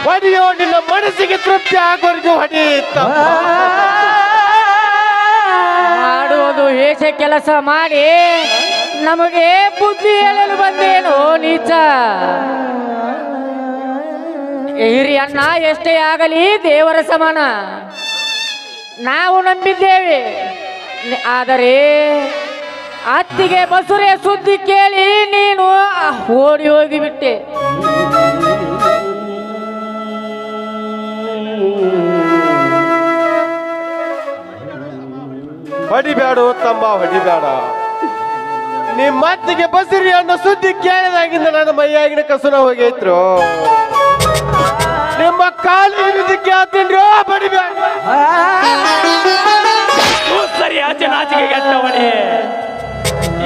ಹೊಡೆಯೋ ನಿನ್ನ ಮನಸ್ಸಿಗೆ ತೃಪ್ತಿ ಆಗೋವರೆಗೂ ಹೊಡೆಯುತ್ತಮ್ಮ. ಮಾಡುವುದು ಹೇಷ ಕೆಲಸ ಮಾಡಿ ನಮಗೆ ಬುದ್ಧಿ ಹೇಳಲು ಬಂದೇನು ನೀಚ? ಹಿರಿಯಣ್ಣ ಎಷ್ಟೇ ಆಗಲಿ ದೇವರ ಸಮಾನ, ನಾವು ನಂಬಿದ್ದೇವೆ. ಆದರೆ ಅತ್ತಿಗೆ ಬಸುರೆ ಸುದ್ದಿ ಕೇಳಿ ನೀನು ಓಡಿ ಹೋಗಿಬಿಟ್ಟೆ. ಹೊಡಿಬೇಡ ತಮ್ಮ, ಹೊಡಿಬೇಡ. ನಿಮ್ಮ ಅತ್ತಿಗೆ ಬಸಿರಿ ಅನ್ನೋ ಸುದ್ದಿ ಕೇಳಿದಾಗಿಂದ ನನ್ನ ಮೈಯಾಗಿನ ಕಸುನ ಹೋಗೈತ್ರು. ನಿಮ್ಮ ಕಾಲಿಗೆ ಆತೇನ್ರೋ, ಬಡಿಬೇಡ. ಸರಿ ಆಚೆ ನಾಚಿಕೆ ಗೆಟ್ಟವನೇ,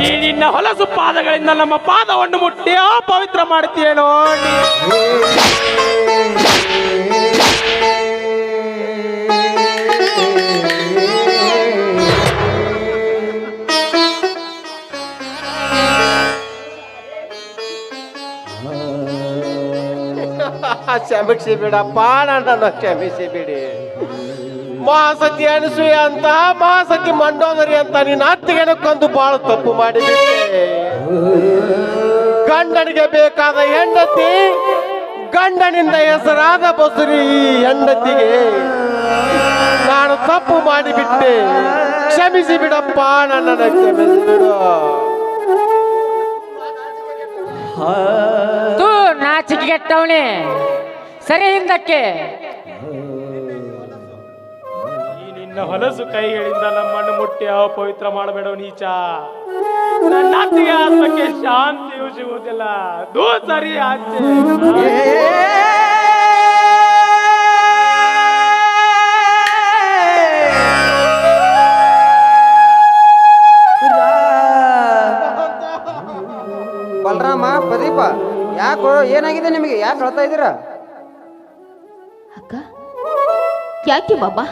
ಈ ನಿನ್ನ ಹೊಲಸು ಪಾದಗಳಿಂದ ನಮ್ಮ ಪಾದವನ್ನು ಮುಟ್ಟಿ ಅಪವಿತ್ರ ಮಾಡ್ತೀಯೇನೋ? ಕ್ಷಮಿಸಿ ಬಿಡಪ್ಪ, ನನ್ನ ಕ್ಷಮಿಸಿ ಬಿಡಿ. ಮಹಾಸತಿ ಅನಸೂಯ ಅಂತ, ಮಹಾಸತಿ ಮಂಡೋದರಿ ಅಂತ ನಿನ್ನ ಅತ್ತಿಗೆನ ಕೊಂದು ಬಾಳು ತಪ್ಪು ಮಾಡಿಬಿಟ್ಟೆ. ಗಂಡನಿಗೆ ಬೇಕಾದ ಹೆಂಡತಿ, ಗಂಡನಿಂದ ಹೆಸರಾದ ಬಸುರಿ ಈ ಹೆಂಡತಿಗೆ ನಾನು ತಪ್ಪು ಮಾಡಿಬಿಟ್ಟೆ. ಕ್ಷಮಿಸಿ ಬಿಡಪ್ಪ, ನನ್ನನ್ನು ಕ್ಷಮಿಸಿ ಬಿಡು. ತೂ ನಾಚಿಕೆಗೆಟ್ಟವನೇ, ಸರಿ ಹಿಂದಕ್ಕೆ. ಈ ನಿನ್ನ ಹೊಲಸು ಕೈಗಳಿಂದ ನಮ್ಮನ್ನು ಮುಟ್ಟಿ ಅಪವಿತ್ರ ಮಾಡಬೇಡ ನೀಚ. ನನ್ನ ಅತ್ತಿಗೆ ಆತ್ಮಕ್ಕೆ ಶಾಂತಿಯೂ ಸಿಗುವುದಿಲ್ಲ. ದೂ ಸರಿ ಆಚೆ. ಬಲರಾಮ, ಪ್ರದೀಪ, ಯಾಕೋ ಏನಾಗಿದೆ ನಿಮಗೆ? ಯಾಕೆ ಹೇಳ್ತಾ ಇದ್ದೀರಾ? ಅಕ್ಕ ಯಾಕೆ ಬಾಬಾ?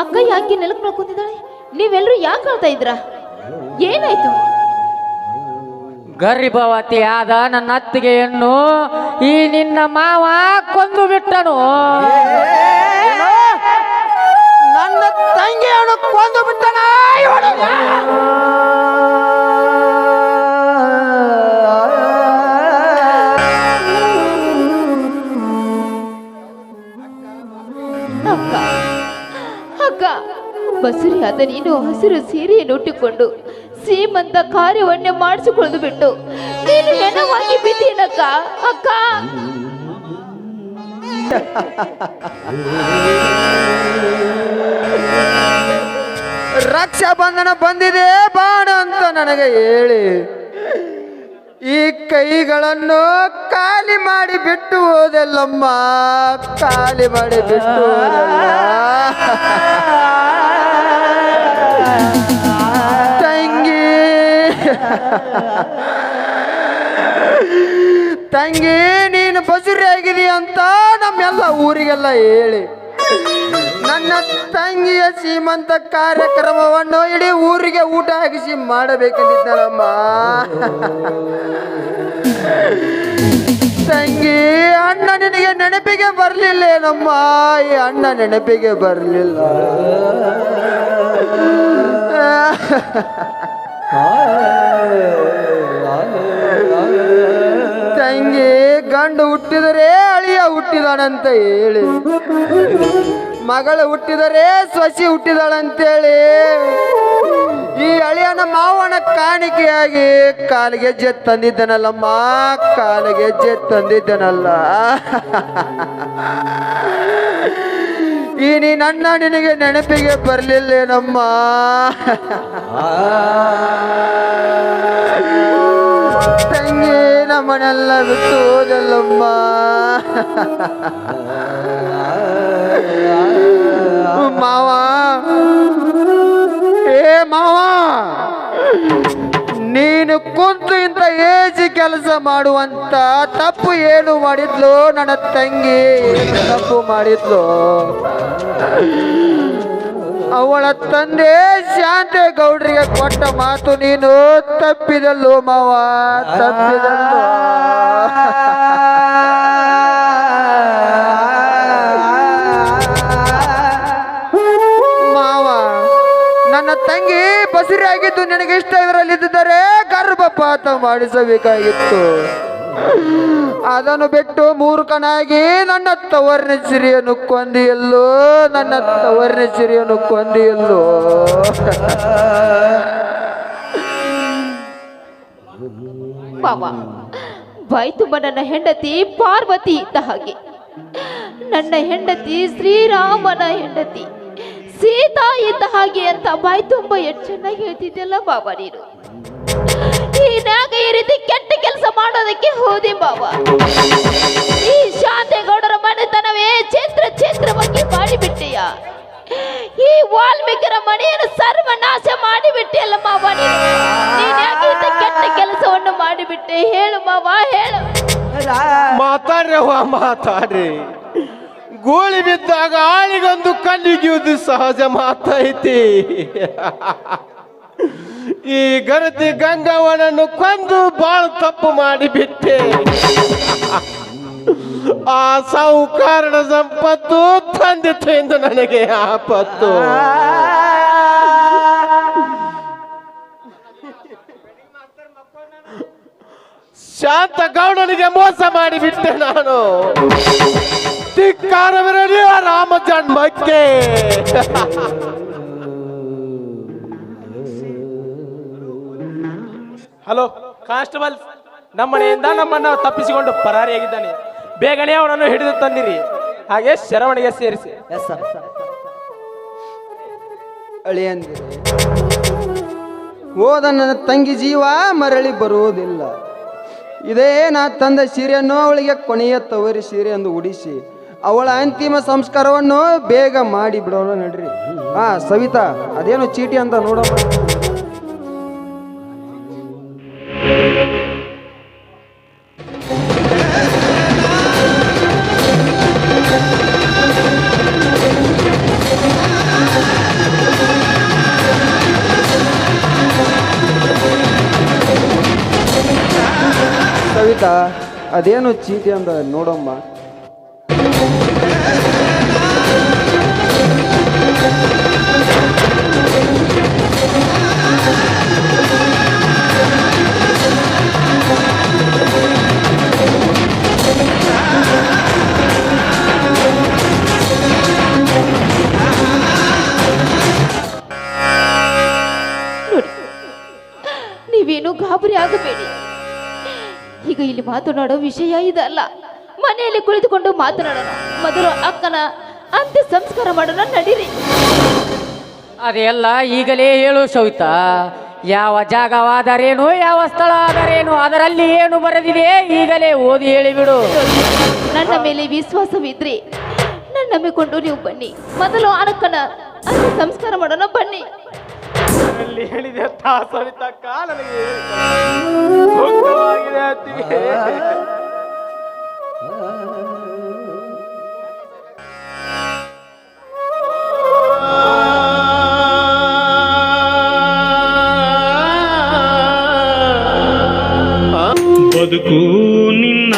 ಅಕ್ಕ ಯಾಕೆ ನೆಲಕ್ಕೆ ಮಲ್ಕೊಂತಿದ್ದಾಳೆ? ನೀವೆಲ್ಲರೂ ಯಾಕೆ ಹೇಳ್ತಾ ಇದ್ರ? ಏನಾಯ್ತು? ಗರ್ಭವತಿ ಆದ ನನ್ನ ಅತ್ತಿಗೆಯನ್ನು ಈ ನಿನ್ನ ಮಾವ ಕೊಂದು ಬಿಟ್ಟನು. ನನ್ನ ತಂಗಿಯನ್ನು ಕೊಂದು ಬಿಟ್ಟನ. ಅಕ್ಕ ಅಕ್ಕ, ಬಸುರಿಯಾದ ನೀನು ಹಸಿರು ಸೀರೆಯನ್ನು ಉಟ್ಟುಕೊಂಡು ಸೀಮಂತ ಕಾರ್ಯವನ್ನೇ ಮಾಡಿಸಿಕೊಳ್ಳದು ಬಿಟ್ಟು ನೀನು ಹೆಣವಾಗಿ ಬಿದ್ದೀನಕ್ಕ. ಅಕ್ಕ ರಕ್ಷಾ ಬಂಧನ ಬಂದಿದೆ ಬಾಣ ಅಂತ ನನಗೆ ಹೇಳಿ ಈ ಕೈಗಳನ್ನು ಖಾಲಿ ಮಾಡಿ ಬಿಟ್ಟು ಹೋದೆಲ್ಲಮ್ಮ, ಖಾಲಿ ಮಾಡಿ ಬಿಟ್ಟು ಹೋದೆಲ್ಲ. ತಂಗಿ ನೀನು ಬಸುರಿ ಆಗಿದೀಯ ಅಂತ ನಮ್ಮೆಲ್ಲ ಊರಿಗೆಲ್ಲ ಹೇಳಿ ನನ್ನ ತಂಗಿಯ ಸೀಮಂತ ಕಾರ್ಯಕ್ರಮವನ್ನು ಇಡೀ ಊರಿಗೆ ಊಟ ಹಾಕಿಸಿ ಮಾಡಬೇಕೆಂದಿದ್ದನಮ್ಮ. ತಂಗಿ, ಅಣ್ಣ ನಿನಗೆ ನೆನಪಿಗೆ ಬರಲಿಲ್ಲೇನಮ್ಮ? ಈ ಅಣ್ಣ ನೆನಪಿಗೆ ಬರಲಿಲ್ಲ. ತಂಗಿ, ಗಂಡು ಹುಟ್ಟಿದರೆ ಅಳಿಯ ಹುಟ್ಟಿದಾನಂತ ಹೇಳಿ, ಮಗಳು ಹುಟ್ಟಿದರೆ ಸೊಸಿ ಹುಟ್ಟಿದಾಳಂತೇಳಿ ಈ ಅಳಿಯನ ಮಾವನ ಕಾಣಿಕೆಯಾಗಿ ಕಾಲಿಗೆಜ್ಜೆ ತಂದಿದ್ದನಲ್ಲಮ್ಮ, ಕಾಲಿಗೆಜ್ಜೆ ತಂದಿದ್ದನಲ್ಲ. ಈ ನನ್ನ ನಿನಗೆ ನೆನಪಿಗೆ ಬರಲಿಲ್ಲೇನಮ್ಮ? ತಂಗಿ ನಮ್ಮನ್ನೆಲ್ಲ ಬಿಟ್ಟು ಹೋದಲ್ಲಮ್ಮ. ಮಾವ, ಏ ಮಾವ, ನೀನು ಕುಂತು ಇಂಥ ಏಜಿ ಕೆಲಸ ಮಾಡುವಂತ ತಪ್ಪು ಏನು ಮಾಡಿದ್ಲು ನನ್ನ ತಂಗಿ? ಏನು ತಪ್ಪು ಮಾಡಿದ್ಲು? ಅವಳ ತಂದೆ ಶಾಂತೇಗೌಡರಿಗೆ ಕೊಟ್ಟ ಮಾತು ನೀನು ತಪ್ಪಿದಲ್ಲು ಮಾವ, ತಪ್ಪಿದಲ್ಲು. ಮಾವ, ನನ್ನ ತಂಗಿ ಬಸಿರಾಗಿದ್ದು ನಿನಗೆ ಇಷ್ಟ ಇದರಲ್ಲಿದ್ದರೆ ಗರ್ಭಪಾತ ಮಾಡಿಸಬೇಕಾಗಿತ್ತು. ಅದನ್ನು ಬಿಟ್ಟು ಮೂರ್ಖನಾಗಿ ನನ್ನ ತವರಿನ ಸಿರಿಯನ್ನು ಕೊಂದಿಯಲ್ಲೋ, ನನ್ನ ತವರಿನ ಸಿರಿಯನ್ನು ಕೊಂದಿಯಲ್ಲೋ. ಮಾವ, ಬಾಯಿ ತುಂಬ ನನ್ನ ಹೆಂಡತಿ ಪಾರ್ವತಿ ಇದ್ದ ಹಾಗೆ, ನನ್ನ ಹೆಂಡತಿ ಶ್ರೀರಾಮನ ಹೆಂಡತಿ ಸೀತಾ ಇದ್ದ ಹಾಗೆ ಅಂತ ಬಾಯಿ ತುಂಬ ಎಷ್ಟು ಚೆನ್ನಾಗಿ ಹೇಳ್ತಿದ್ದೆಲ್ಲ ಬಾಬಾ ನೀನು. ಈನಾಗ ಈ ರೀತಿ ಕೆಟ್ಟ ಕೆಲಸ ಮಾಡೋದಕ್ಕೆ ಹೋದೆ ಬಾಬಾ. ಈ ಶಾಂತೇಗೌಡರ ಮನೆತನವೇ ಛೇತ್ರ ಛೇತ್ರವಾಗಿ ಮಾಡಿಬಿಟ್ಟೆಯ. ಈ ವಾಲ್ಮೀಕಿರ ಮನೆಯನ್ನು ಸರ್ವನಾಶ ಮಾಡಿಬಿಟ್ಟೆಯಲ್ಲ ಮಾವ ನೀನು. ನೀನ್ಯಾಕೆ ಇಂಥ ಕೆಟ್ಟ ಕೆಲಸವನ್ನು ಮಾಡಿಬಿಟ್ಟೆ ಹೇಳು ಮಾವ, ಹೇಳು. ಮಾತಾಡ್ರವ್ವ, ಮಾತಾಡ್ರಿ. ಗೋಳಿ ಬಿದ್ದಾಗ ಆಳಿಗೊಂದು ಕಲ್ಲಿಗಿಯುವುದು ಸಹಜ ಮಾತೈತಿ. ಈ ಗರತಿ ಗಂಗವ್ವನನ್ನು ಕೊಂದು ಬಾಳ ತಪ್ಪು ಮಾಡಿಬಿಟ್ಟೆ. ಆ ಸಾಹುಕಾರನ ಸಂಪತ್ತು ತಂದಿತ್ತು ಎಂದು ನನಗೆ ಆಪತ್ತು. ಶಾಂತಗೌಡನಿಗೆ ಮೋಸ ಮಾಡಿಬಿಟ್ಟೆ ನಾನು. ಧಿಕ್ಕಾರವಿರಲಿ ಆ ರಾಮ ಜನ್ಮಕ್ಕೆ. ಹಲೋ ಕಾನ್ಸ್ಟೇಬಲ್, ನಮ್ಮನೆಯಿಂದ ನಮ್ಮನ್ನ ತಪ್ಪಿಸಿಕೊಂಡು ಪರಾರಿಯಾಗಿದ್ದಾನೆ. ಬೇಗನೆ ಅವನನ್ನು ಹಿಡಿದು ತಂದಿರಿ, ಹಾಗೆ ಶರವಣಿಗೆ ಸೇರಿಸಿ. ಅಳಿಯಂದಿರೆ, ಹೋದ ನನ್ನ ತಂಗಿ ಜೀವ ಮರಳಿ ಬರುವುದಿಲ್ಲ. ಇದೇ ನಾ ತಂದ ಸೀರೆಯನ್ನು ಅವಳಿಗೆ ಕೊನೆಯ ತವರಿ ಸೀರೆ ಎಂದು ಉಡಿಸಿ ಅವಳ ಅಂತಿಮ ಸಂಸ್ಕಾರವನ್ನು ಬೇಗ ಮಾಡಿ ಬಿಡೋಣ ನಡ್ರಿ. ಸವಿತಾ, ಅದೇನು ಚೀಟಿ ಅಂತ ನೋಡಮ್ಮ. ಸವಿತಾ, ಅದೇನು ಚೀಟಿ ಅಂತ ನೋಡಮ್ಮ. ನೀವೇನು ಗಾಬರಿ ಆಗಬೇಡಿ. ಈಗ ಇಲ್ಲಿ ಮಾತನಾಡೋ ವಿಷಯ ಇದಲ್ಲ. ಮನೆಯಲ್ಲಿ ಕುಳಿತುಕೊಂಡು ಮಾತನಾಡೋಣ. ಮೊದಲು ಅಕ್ಕನ ಅಂತ್ಯ ಸಂಸ್ಕಾರ ಮಾಡೋಣ, ನಡೀರಿ. ಅದೆಲ್ಲ ಈಗಲೇ ಹೇಳು ಸವಿತಾ. ಯಾವ ಜಾಗವಾದರೇನು, ಯಾವ ಸ್ಥಳ ಆದರೇನು, ಅದರಲ್ಲಿ ಏನು ಬರೆದಿದೆ ಈಗಲೇ ಓದಿ ಹೇಳಿಬಿಡು. ನನ್ನ ಮೇಲೆ ವಿಶ್ವಾಸವಿದ್ರೆ ನನ್ನ ನಂಬಿಕೊಂಡು ನೀವು ಬನ್ನಿ. ಮೊದಲು ಅಕ್ಕನ ಅಂತ್ಯ ಸಂಸ್ಕಾರ ಮಾಡೋಣ, ಬನ್ನಿ. ಹೇಳಿದೆ ಸವಿತಾ, ನನಗೆ ದುಃಖವಾಗಿದೆ ಅತ್ತಿಗೆ. ಬದುಕು ನಿನ್ನ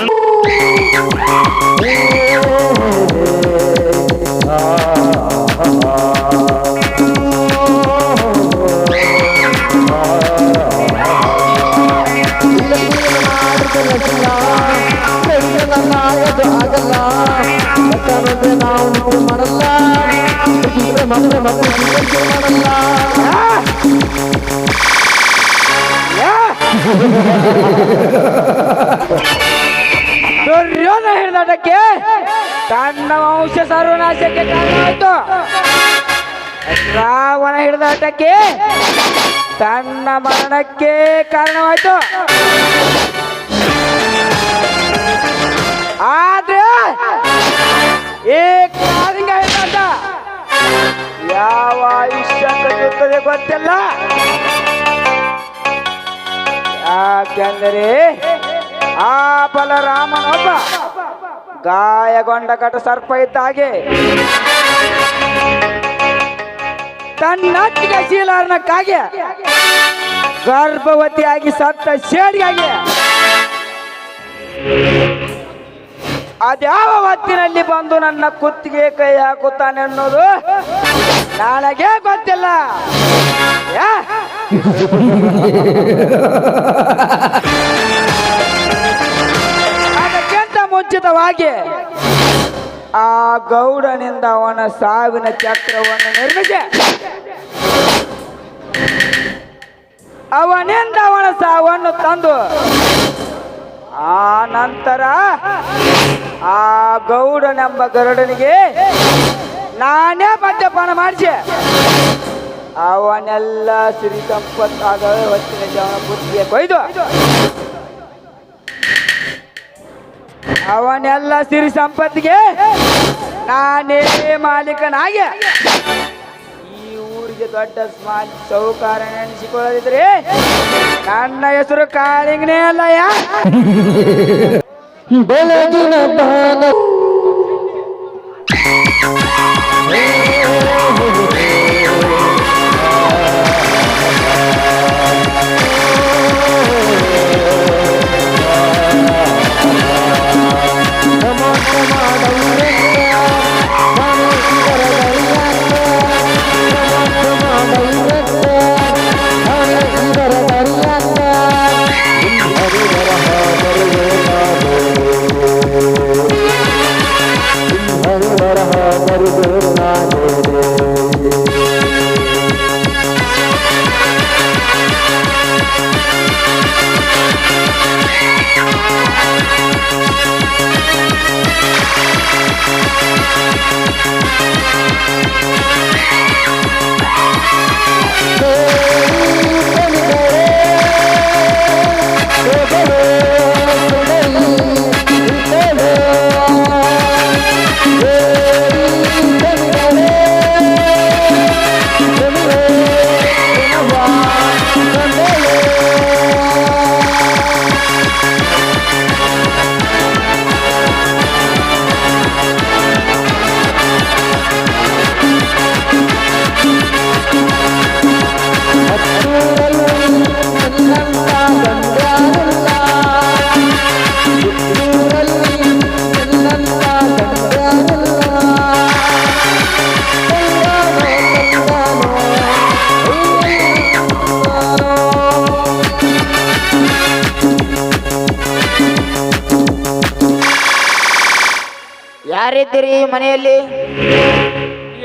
ದುರ್ಯೋಧನ ಹಿಡಿದಾಟಕ್ಕೆ ತನ್ನ ವಂಶ ಸರ್ವನಾಶಕ್ಕೆ ಕಾರಣವಾಯಿತು. ರಾವಣ ಹಿಡಿದ ಆಟಕ್ಕೆ ತನ್ನ ಮರಣಕ್ಕೆ ಕಾರಣವಾಯಿತು. ಆದ್ರೆ ಈ ಕಾಳಿಂಗ ಹಿಡಿದ ಯಾವ ಆಯುಷ್ಯ ಕಳೆಯುತ್ತದೆ ಗೊತ್ತಿಲ್ಲ. ಯಾಕೆಂದರೆ ಆ ಬಲರಾಮನೊಬ್ಬ ಗಾಯಗೊಂಡ ಘಟ ಸರ್ಪ ಇದ್ದ ಹಾಗೆ ತನ್ನಟ್ಟಿಗೆ ಶೀಲಾರ್ನಕ್ಕಾಗಿ ಗರ್ಭವತಿಯಾಗಿ ಸತ್ತ ಶೇಡಿಯಾಗಿ ಅದ್ಯಾವ ಹೊತ್ತಿನಲ್ಲಿ ಬಂದು ನನ್ನ ಕುತ್ತಿಗೆ ಕೈ ಹಾಕುತ್ತಾನೆ ಅನ್ನೋದು ನನಗೆ ಗೊತ್ತಿಲ್ಲ. ಅದಕ್ಕಿಂತ ಮುಂಚಿತವಾಗಿ ಆ ಗೌಡನಿಂದ ಅವನ ಸಾವಿನ ಚಕ್ರವನ್ನು ನಿರ್ಮಿಸಿ ಅವನಿಂದ ಅವನ ಸಾವನ್ನು ತಂದು ಆ ನಂತರ ಆ ಗೌಡನೆಂಬ ಗರುಡನಿಗೆ ನಾನೇ ಮದ್ಯಪಾನ ಮಾಡಿಸಿ ಅವನೆಲ್ಲ ಸಿರಿ ಸಂಪತ್ತಾಗ ಹೊತ್ತಿನ ಜವನ ಬುದ್ಧಿಗೆ ಕೊಯ್ದು ಅವನೆಲ್ಲ ಸಿರಿ ಸಂಪತ್ತಿಗೆ ನಾನೇ ಮಾಲೀಕನಾಗಿ ಈ ಊರಿಗೆ ದೊಡ್ಡ ಸೌಕಾರ ನೆನೆಸಿಕೊಳ್ಳದಿದ್ರೆ ನನ್ನ ಹೆಸರು ಕಾಳಿಂಗನೇ ಅಲ್ಲಯ್ಯ. ಬೆಳಗಿನ ಬಾಲ ಯಾರಿದ್ದೀರಿ ಮನೆಯಲ್ಲಿ?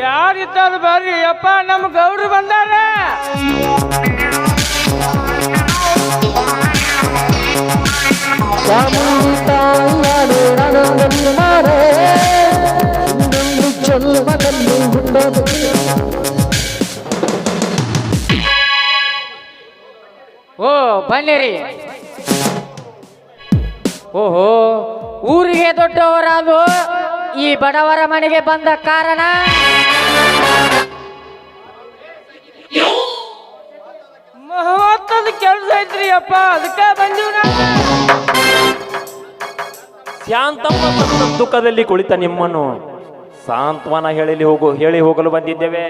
ಯಾರಿದ್ದಾರೆ ಬರ್ರಿ ಅಪ್ಪ, ನಮ್ಮ ಗೌಡ್ರು ಬಂದಾರೆ. ಓ ಬನ್ನಿರಿ. ಓಹೋ, ಊರಿಗೆ ದೊಡ್ಡವರಾದು ಈ ಬಡವರ ಮನೆಗೆ ಬಂದ ಕಾರಣ ಮಹತ್ವದ ಕೆಲಸ ಐತ್ರಿ ಅಪ್ಪ, ಅದಕ್ಕೆ ಬಂದೀವಿ ನಾವು. ಶಾಂತಮ್ಮ ತನ್ನ ದುಃಖದಲ್ಲಿ ಕುಳಿತ ನಿಮ್ಮನ್ನು ಸಾಂತ್ವನ ಹೇಳಿ ಹೋಗಲು ಬಂದಿದ್ದೇವೆ.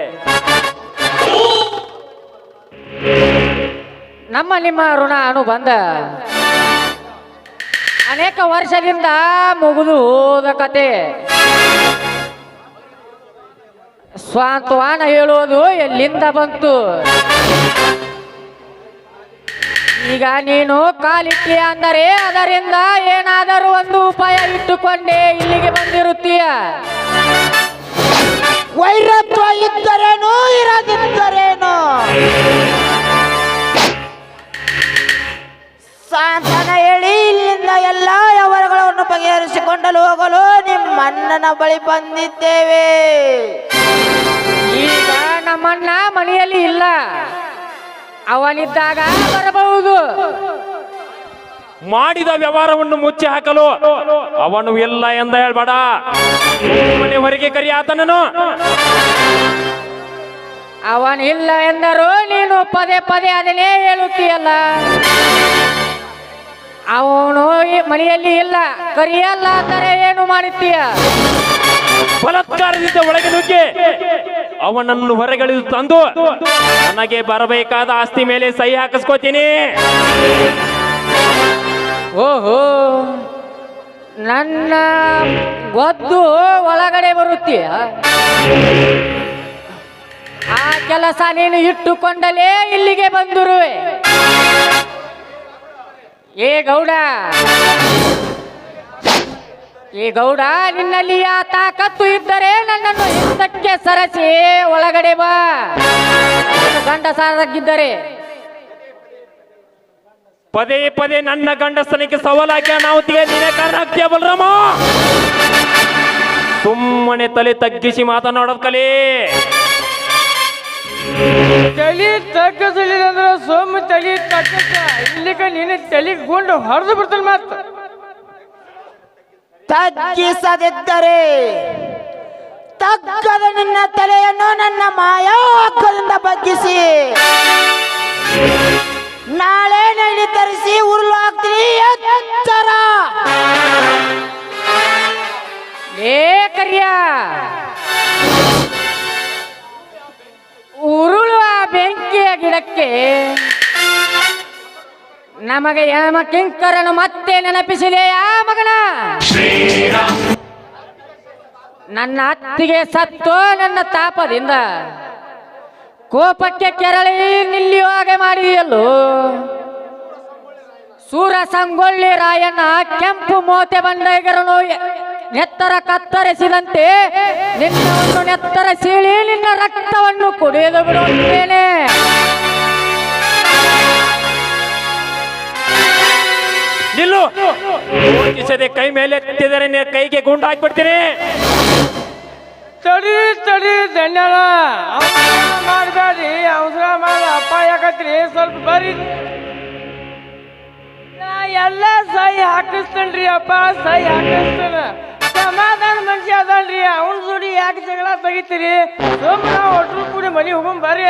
ನಿಮ್ಮ ಋಣ ಅನುಬಂಧ ಅನೇಕ ವರ್ಷದಿಂದ ಮುಗಿದು ಹೋದ ಕತೆ. ಸ್ವಾಂತವಾನ ಹೇಳೋದು ಎಲ್ಲಿಂದ ಬಂತು? ಈಗ ನೀನು ಕಾಲಿಟ್ಟಿಯ ಅಂದರೆ ಅದರಿಂದ ಏನಾದರೂ ಒಂದು ಉಪಾಯ ಇಟ್ಟುಕೊಂಡೇ ಇಲ್ಲಿಗೆ ಬಂದಿರುತ್ತೀಯ. ವೈರತ್ವ ಇದ್ದರೇನು ಇರದಿದ್ದರೇನು ಸಾಂತ್ವನ ಹೇಳಿ ಇಲ್ಲಿಂದ ಎಲ್ಲ ವ್ಯವಹಾರಗಳನ್ನು ಬಗೆಹರಿಸಿಕೊಂಡಲು ಹೋಗಲು ನಿಮ್ಮ ಅಣ್ಣನ ಬಳಿ ಬಂದಿದ್ದೇವೆ. ಈಗ ನಮ್ಮಣ್ಣ ಮನೆಯಲ್ಲಿ ಇಲ್ಲ, ಅವನಿದ್ದಾಗ ಬರಬಹುದು. ಮಾಡಿದ ವ್ಯವಹಾರವನ್ನು ಮುಚ್ಚಿ ಹಾಕಲು ಅವನು ಎಲ್ಲ ಎಂದ ಹೇಳ್ಬೇಡ. ಮನೆ ಹೊರಗೆ ಕರಿ ಆತನನು. ಅವನಿಲ್ಲ ಎಂದರು ನೀನು ಪದೇ ಪದೇ ಅದನ್ನೇ ಹೇಳುತ್ತೀಯಲ್ಲ. ಅವನು ಈ ಮನೆಯಲ್ಲಿ ಇಲ್ಲ, ಕರಿಯಲ್ಲ ಅಂದರೆ ಏನು ಮಾಡುತ್ತೀಯ? ಬಲಾತ್ಕಾರದಿಂದ ಒಳಗೆ ನುಗ್ಗಿ ಅವನನ್ನು ಹೊರಗೆಳೆದು ತಂದು ನನಗೆ ಬರಬೇಕಾದ ಆಸ್ತಿ ಮೇಲೆ ಸಹಿ ಹಾಕಿಸ್ಕೋತೀನಿ. ಓಹೋ, ನನ್ನ ಒದ್ದು ಒಳಗಡೆ ಬರುತ್ತೀಯ? ಆ ಕೆಲಸ ನೀನು ಇಟ್ಟುಕೊಂಡಲೇ ಇಲ್ಲಿಗೆ ಬಂದಿರುವೆ. ಏ ಗೌಡ, ನಿನ್ನಲ್ಲಿ ಆ ತಾಕತ್ತು ಇದ್ದರೆ ನನ್ನನ್ನು ಹಿಂದಕ್ಕೆ ಸರಸಿ ಒಳಗಡೆ ಬಾ. ಗಂಡ ಸಾರಾಗಿದ್ದರೆ ಪದೇ ಪದೇ ನನ್ನ ಗಂಡಸನಿಗೆ ಸವಾಲಾಗಿ ನಾವು ನೀನೇ ಕಾರಣ ಆಗ್ತೀಯ ಬಲರಾಮ. ಸುಮ್ಮನೆ ತಲೆ ತಗ್ಗಿಸಿ ಮಾತನಾಡೋದ್ ಕಲಿ. ತಲೆ ತಗ್ಗಿಸಲಿಲ್ಲ ಸೋಮ ತಲೆ ತಗ್ಗಸ ಇಲ್ಲಿಗ ನೀನು ತಲೆ ಗುಂಡು ಹೊಡೆದು ಬಿಡ್ತಾನೆ. ಮಾತು ತಗ್ಗಿಸದಿದ್ದರೆ ತಗ್ಗದ ನಿನ್ನ ತಲೆಯನ್ನು ನನ್ನ ಮಾಯಾ ಹಗ್ಗದಿಂದ ಬಗ್ಗಿಸಿ ನಾಳೆ ನೈಲಿ ತರಿಸಿ ಉರುಳು ಹಾಕ್ತೀನಿ. ಎಚ್ಚರ. ಏ ಕರಿಯ, ಉರುಳುವ ಬೆಂಕಿಯ ಗಿಡಕ್ಕೆ ನಮಗೆ ಯಮ ಕಿಂಕರನು ಮತ್ತೆ ನೆನಪಿಸಲೆಯಾ ಮಗನ? ನನ್ನ ಅತ್ತಿಗೆ ಸತ್ತು ನನ್ನ ತಾಪದಿಂದ ಕೋಪಕ್ಕೆ ಕೆರಳಿ ನಿಲ್ಲಿಯುವಾಗ ಮಾಡಿದೆಯಲ್ಲೋ. ಸೂರ ಸಂಗೊಳ್ಳಿ ರಾಯಣ್ಣ ಕೆಂಪು ಮೋತೆ ಬಂಡಗರನು ನೆತ್ತರ ಕತ್ತರಿಸಿದಂತೆ ನಿನ್ನವನ್ನು ನೆತ್ತರ ಸೀಳಿ ನಿನ್ನ ರಕ್ತವನ್ನು ಕುಡಿಯಲು ಬಿಡುತ್ತೇನೆ. ನಿಲ್ಲು. ಯೋಚಿಸದೆ ಕೈ ಮೇಲೆ ಎತ್ತಿದರೆ ಕೈಗೆ ಗುಂಡು ಹಾಕ್ಬಿಡ್ತೀನಿ. ತಡಿ ಧನ್ಯಳ ಮಾಡಬೇಡ್ರಿ, ಅವಸರ ಮಾಡಿ ಅಪಾಯ ಆಗತ್ರಿ. ಸ್ವಲ್ಪ ಬರ್ರಿ, ನಾ ಎಲ್ಲ ಸಹಿ ಹಾಕಿಸ್ತೇನ್ರಿ. ಅಪ್ಪ ಸಹಿ ಹಾಕಿಸ್ತೇನ. ಸಮಾಧಾನ ಮನುಷ್ಯ ಅದಲ್ರಿ, ಅವನ ಜೋಡಿ ಯಾಕೆ ಜಗಳ ತೆಗಿತೀರಿ? ಸೋಮ ನಾವು ಒಟ್ಟರು ಕೂಡಿ ಮನೆ ಹೋಗೋಣ ಬರ್ರಿ.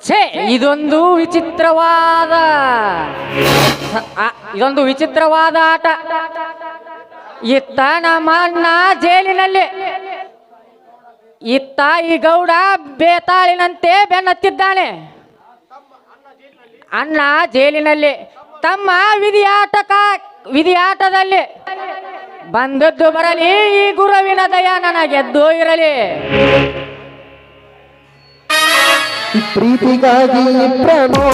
ಛೇ, ಇದೊಂದು ವಿಚಿತ್ರವಾದ ಆಟ. ಇತ್ತ ನಮ್ಮ ಅಣ್ಣ ಜೈಲಿನಲ್ಲಿ, ಇತ್ತ ಈ ಗೌಡ ಬೇತಾಳಿನಂತೆ ಬೆನ್ನತ್ತಿದ್ದಾನೆ. ಅಣ್ಣ ಜೈಲಿನಲ್ಲಿ, ತಮ್ಮ ವಿಧಿಯಾಟದಲ್ಲಿ ಬಂದದ್ದು ಬರಲಿ. ಈ ಗುರುವಿನ ದಯ ನನಗೆದ್ದು ಇರಲಿ. ಪ್ರೀತಿಗಾಗಿ ಪ್ರಮೋ